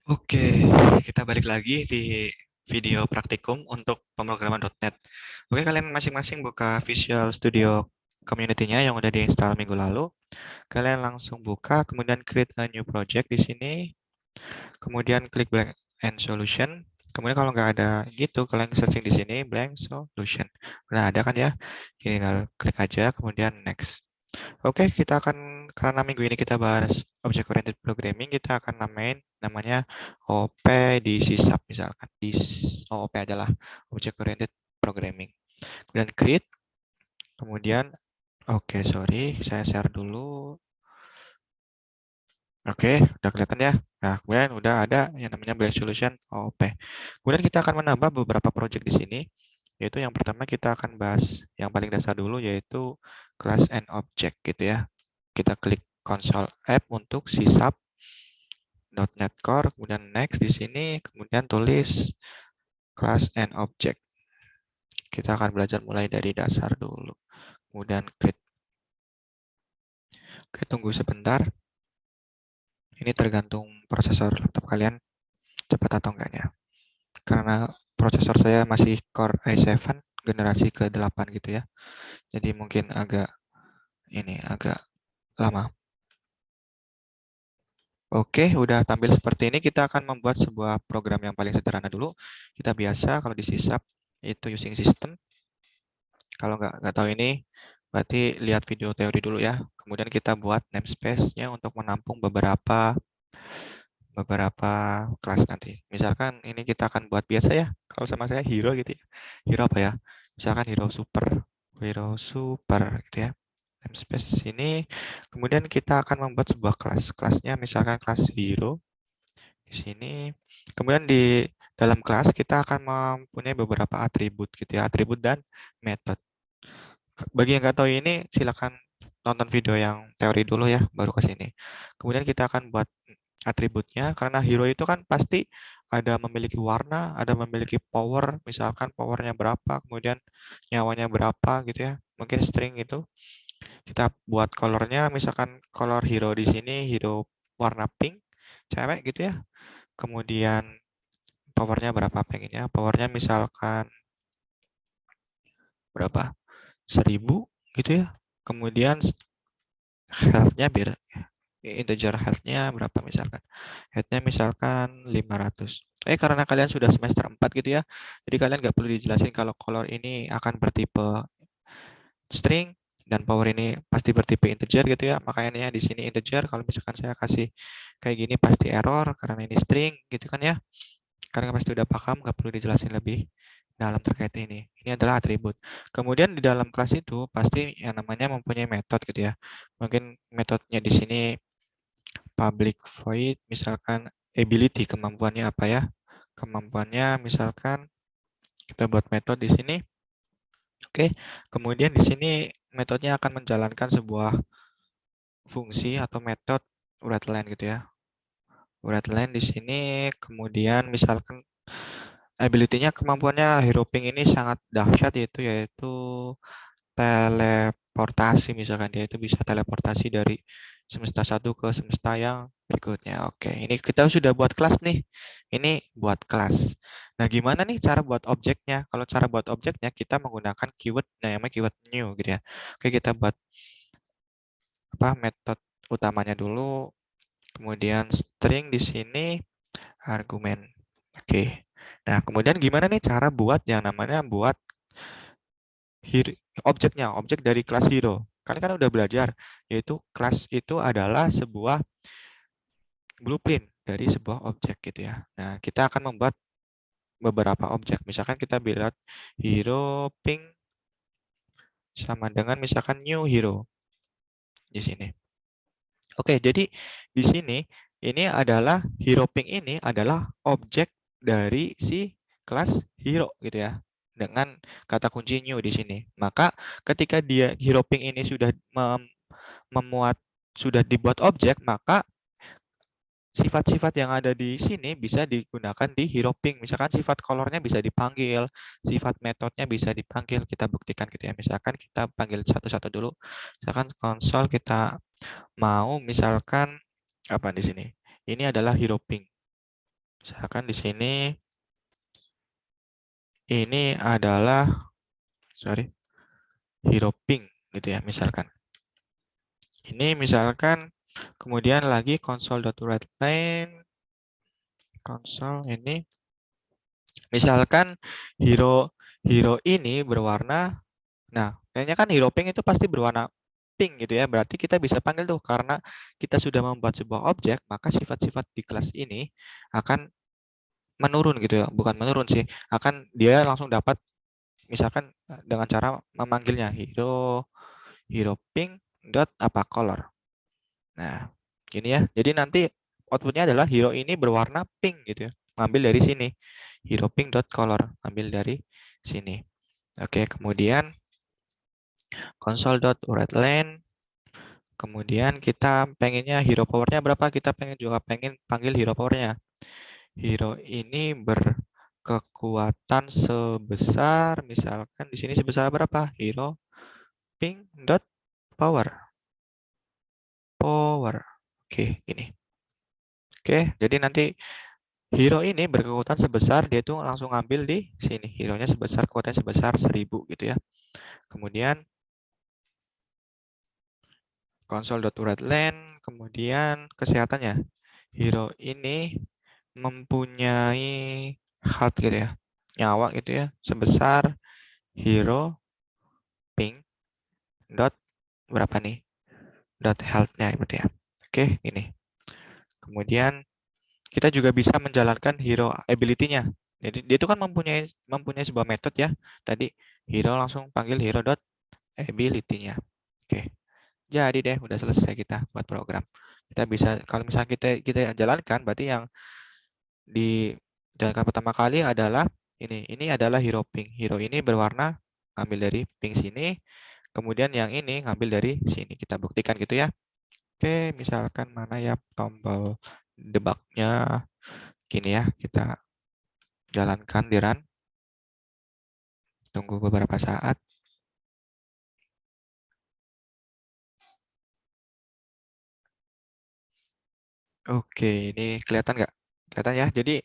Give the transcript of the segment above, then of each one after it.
Oke, kita balik lagi di video praktikum untuk pemrograman .NET. Oke, kalian masing-masing buka Visual Studio Community-nya yang udah diinstal minggu lalu. Kalian langsung buka, kemudian create a new project di sini, kemudian klik blank and solution. Kemudian kalau nggak ada gitu, kalian searching di sini blank solution. Udah ada kan ya? Tinggal klik aja, kemudian next. Oke, kita akan karena minggu ini kita bahas object oriented programming, kita akan namanya OP di C# misalkan. OP adalah object oriented programming. Kemudian create, kemudian oke, sorry, saya share dulu. Oke, udah kelihatan ya. Nah, kemudian udah ada yang namanya blank solution OP. Kemudian kita akan menambah beberapa project di sini, yaitu yang pertama kita akan bahas yang paling dasar dulu, yaitu class and object gitu ya. Kita klik console app untuk C# .NET Core, kemudian next di sini, kemudian tulis class and object. Kita akan belajar mulai dari dasar dulu. Kemudian klik. Oke, tunggu sebentar. Ini tergantung prosesor laptop kalian cepat atau enggaknya. Karena prosesor saya masih Core i7 generasi ke-8 gitu ya. Jadi mungkin agak lama. Oke, udah tampil seperti ini. Kita akan membuat sebuah program yang paling sederhana dulu. Kita biasa kalau di C# itu using system. Kalau nggak tahu ini, berarti lihat video teori dulu ya. Kemudian kita buat namespace-nya untuk menampung beberapa kelas nanti. Misalkan ini kita akan buat biasa ya. Kalau sama saya hero gitu ya. Hero apa ya? Misalkan hero super. Hero super gitu ya. Namespace sini. Kemudian kita akan membuat sebuah kelas. Kelasnya misalkan kelas hero di sini. Kemudian di dalam kelas kita akan mempunyai beberapa atribut gitu ya. Atribut dan method. Bagi yang nggak tahu ini, silakan nonton video yang teori dulu ya, baru ke sini. Kemudian kita akan buat atributnya, karena hero itu kan pasti ada memiliki warna, ada memiliki power, misalkan powernya berapa, kemudian nyawanya berapa gitu ya. Mungkin string itu. Kita buat colornya, misalkan color hero di sini, hero warna pink, cewek gitu ya. Kemudian powernya berapa pengennya, powernya misalkan berapa? 1000 gitu ya. Kemudian health-nya biar integer health-nya berapa misalkan. Health-nya misalkan 500. Karena kalian sudah semester 4 gitu ya. Jadi kalian nggak perlu dijelasin kalau color ini akan bertipe string dan power ini pasti bertipe integer gitu ya. Makanya di sini integer, kalau misalkan saya kasih kayak gini pasti error karena ini string gitu kan ya. Karena pasti udah paham, nggak perlu dijelasin lebih dalam terkait ini. Ini adalah atribut. Kemudian di dalam kelas itu pasti yang namanya mempunyai metode gitu ya. Mungkin metodenya di sini public void, misalkan ability, kemampuannya apa ya? Kemampuannya misalkan kita buat metode di sini. Oke, kemudian di sini metodenya akan menjalankan sebuah fungsi atau metode writeline gitu ya. Writeline di sini, kemudian misalkan ability-nya, kemampuannya hero pink ini sangat dahsyat, yaitu teleportasi, misalkan dia itu bisa teleportasi dari semesta satu ke semesta yang berikutnya. Oke, ini kita sudah buat kelas nih. Ini buat kelas. Nah, gimana nih cara buat objeknya? Kalau cara buat objeknya kita menggunakan keyword, namanya keyword new gitu ya. Oke, kita buat metode utamanya dulu, kemudian string di sini argumen. Oke. Nah, kemudian gimana nih cara buat yang namanya buat objeknya, objek dari kelas hero. Kalian kan udah belajar, yaitu kelas itu adalah sebuah blueprint dari sebuah objek gitu ya. Nah, kita akan membuat beberapa objek. Misalkan kita build hero pink sama dengan misalkan new hero di sini. Oke, jadi di sini ini adalah hero pink, ini adalah objek dari si kelas hero gitu ya. Dengan kata kunci new di sini. Maka ketika dia hero pink ini sudah sudah dibuat objek, maka sifat-sifat yang ada di sini bisa digunakan di hero pink. Misalkan sifat colornya bisa dipanggil, sifat metodenya bisa dipanggil. Kita buktikan gitu ya. Misalkan kita panggil satu-satu dulu. Misalkan konsol kita mau misalkan apa di sini? Ini adalah hero pink. Misalkan di sini ini adalah hero pink gitu ya misalkan. Ini misalkan kemudian lagi console.writeLine console ini misalkan hero hero ini berwarna, nah kayaknya kan hero pink itu pasti berwarna pink gitu ya. Berarti kita bisa panggil tuh karena kita sudah membuat sebuah objek, maka sifat-sifat di kelas ini akan menurun gitu ya. Bukan menurun sih, akan dia langsung dapat misalkan dengan cara memanggilnya hero pink dot apa color. Nah, ini ya. Jadi nanti outputnya adalah hero ini berwarna pink gitu ya. Ngambil dari sini. Hero pink dot color, ambil dari sini. Oke, kemudian console.writeLine. Kemudian kita pengennya hero powernya berapa? Kita pengen panggil hero powernya. Hero ini berkekuatan sebesar, misalkan di sini sebesar berapa? Hero pink dot power. Oke, ini. Oke, jadi nanti hero ini berkekuatan sebesar, dia tuh langsung ngambil di sini. Hero-nya sebesar, kekuatannya sebesar 1000 gitu ya. Kemudian console.writeLine, kemudian kesehatannya. Hero ini mempunyai health gitu ya, nyawa gitu ya, sebesar hero pink dot berapa nih? Dot health-nya berarti ya. Oke, ini. Kemudian kita juga bisa menjalankan hero ability-nya. Jadi dia itu kan mempunyai sebuah metode ya. Tadi hero langsung panggil hero dot ability-nya. Oke. Jadi deh udah selesai kita buat program. Kita bisa kalau misalnya kita jalankan berarti yang dijalankan pertama kali adalah ini. Ini adalah hero pink. Hero ini berwarna ngambil dari pink sini. Kemudian yang ini ngambil dari sini. Kita buktikan gitu ya. Oke, misalkan mana ya tombol debugnya. Gini ya, kita jalankan di run. Tunggu beberapa saat. Oke, ini kelihatan nggak? Kelihatan ya. Jadi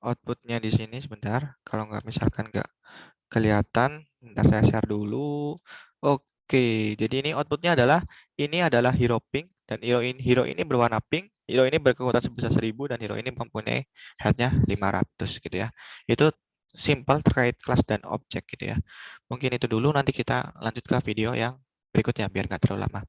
outputnya di sini sebentar. Kalau nggak misalkan nggak kelihatan, bentar saya share dulu. Oke, jadi ini outputnya adalah hero pink dan hero ini berwarna pink. Hero ini berkekuatan sebesar 1000 dan hero ini mempunyai health-nya 500 gitu ya. Itu simple terkait kelas dan objek gitu ya. Mungkin itu dulu, nanti kita lanjut ke video yang berikutnya biar nggak terlalu lama.